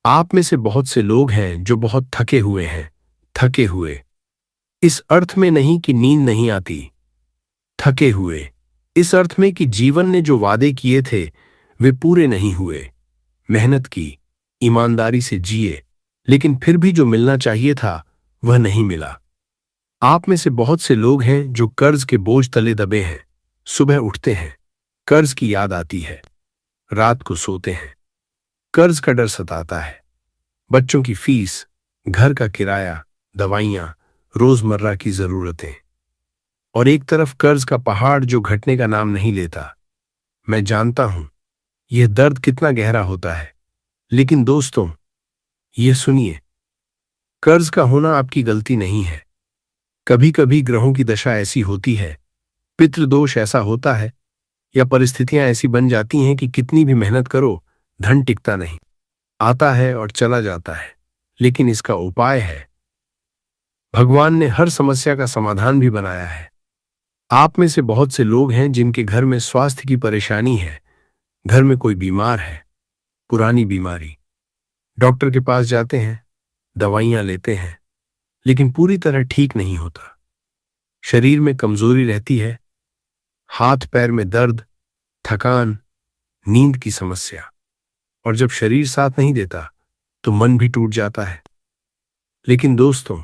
आप में से बहुत से लोग हैं जो बहुत थके हुए हैं। थके हुए इस अर्थ में नहीं कि नींद नहीं आती, थके हुए इस अर्थ में कि जीवन ने जो वादे किए थे वे पूरे नहीं हुए। मेहनत की, ईमानदारी से जिए, लेकिन फिर भी जो मिलना चाहिए था वह नहीं मिला। आप में से बहुत से लोग हैं जो कर्ज के बोझ तले दबे हैं। सुबह उठते हैं, कर्ज की याद आती है। रात को सोते हैं, कर्ज का डर सताता है। बच्चों की फीस, घर का किराया, दवाइयां, रोजमर्रा की जरूरतें, और एक तरफ कर्ज का पहाड़ जो घटने का नाम नहीं लेता। मैं जानता हूं यह दर्द कितना गहरा होता है, लेकिन दोस्तों, यह सुनिए, कर्ज का होना आपकी गलती नहीं है। कभी कभी ग्रहों की दशा ऐसी होती है, पितृदोष ऐसा होता है, या परिस्थितियां ऐसी बन जाती हैं कि कितनी भी मेहनत करो, धन टिकता नहीं। आता है और चला जाता है, लेकिन इसका उपाय है। भगवान ने हर समस्या का समाधान भी बनाया है। आप में से बहुत से लोग हैं जिनके घर में स्वास्थ्य की परेशानी है। घर में कोई बीमार है, पुरानी बीमारी। डॉक्टर के पास जाते हैं, दवाइयां लेते हैं, लेकिन पूरी तरह ठीक नहीं होता। शरीर में कमजोरी रहती है, हाथ पैर में दर्द, थकान, नींद की समस्या, और जब शरीर साथ नहीं देता तो मन भी टूट जाता है। लेकिन दोस्तों,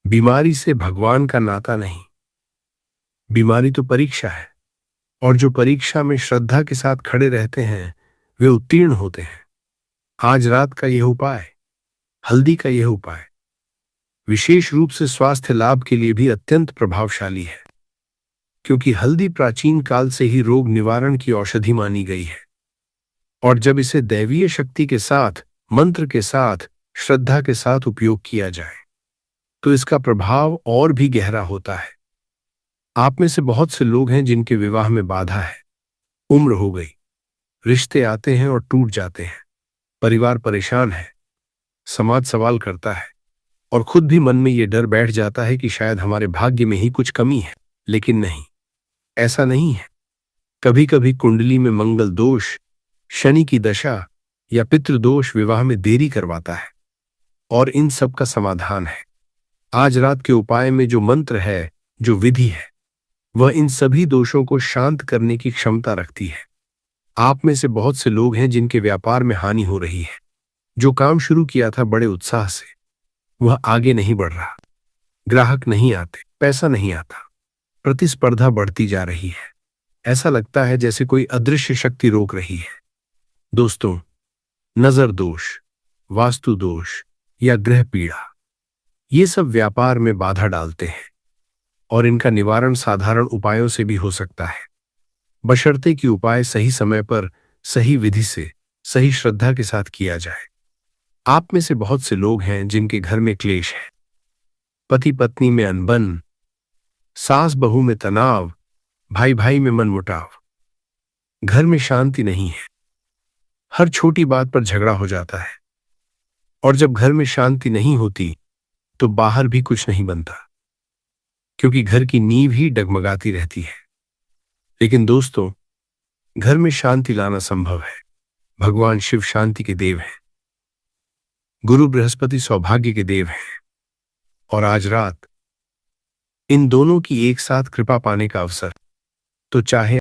बीमारी से भगवान का नाता नहीं। बीमारी तो परीक्षा है, और जो परीक्षा में श्रद्धा के साथ खड़े रहते हैं वे उत्तीर्ण होते हैं। आज रात का यह उपाय, हल्दी का यह उपाय, विशेष रूप से स्वास्थ्य लाभ के लिए भी अत्यंत प्रभावशाली है, क्योंकि हल्दी प्राचीन काल से ही रोग निवारण की औषधि मानी गई है। और जब इसे दैवीय शक्ति के साथ, मंत्र के साथ, श्रद्धा के साथ उपयोग किया जाए तो इसका प्रभाव और भी गहरा होता है। आप में से बहुत से लोग हैं जिनके विवाह में बाधा है। उम्र हो गई, रिश्ते आते हैं और टूट जाते हैं, परिवार परेशान है, समाज सवाल करता है, और खुद भी मन में यह डर बैठ जाता है कि शायद हमारे भाग्य में ही कुछ कमी है। लेकिन नहीं, ऐसा नहीं है। कभी कभी कुंडली में मंगल दोष, शनि की दशा या पितृदोष विवाह में देरी करवाता है, और इन सब का समाधान है। आज रात के उपाय में जो मंत्र है, जो विधि है, वह इन सभी दोषों को शांत करने की क्षमता रखती है। आप में से बहुत से लोग हैं जिनके व्यापार में हानि हो रही है। जो काम शुरू किया था बड़े उत्साह से, वह आगे नहीं बढ़ रहा। ग्राहक नहीं आते, पैसा नहीं आता, प्रतिस्पर्धा बढ़ती जा रही है। ऐसा लगता है जैसे कोई अदृश्य शक्ति रोक रही है। दोस्तों, नजर दोष, वास्तु दोष या ग्रह पीड़ा, ये सब व्यापार में बाधा डालते हैं, और इनका निवारण साधारण उपायों से भी हो सकता है, बशर्ते कि उपाय सही समय पर, सही विधि से सही श्रद्धा के साथ किया जाए। आप में से बहुत से लोग हैं जिनके घर में क्लेश है, पति पत्नी में अनबन, सास बहू में तनाव, भाई भाई में मनमुटाव। घर में शांति नहीं है, हर छोटी बात पर झगड़ा हो जाता है। और जब घर में शांति नहीं होती तो बाहर भी कुछ नहीं बनता, क्योंकि घर की नींव ही डगमगाती रहती है। लेकिन दोस्तों, घर में शांति लाना संभव है। भगवान शिव शांति के देव हैं, गुरु बृहस्पति सौभाग्य के देव हैं, और आज रात इन दोनों की एक साथ कृपा पाने का अवसर। तो चाहे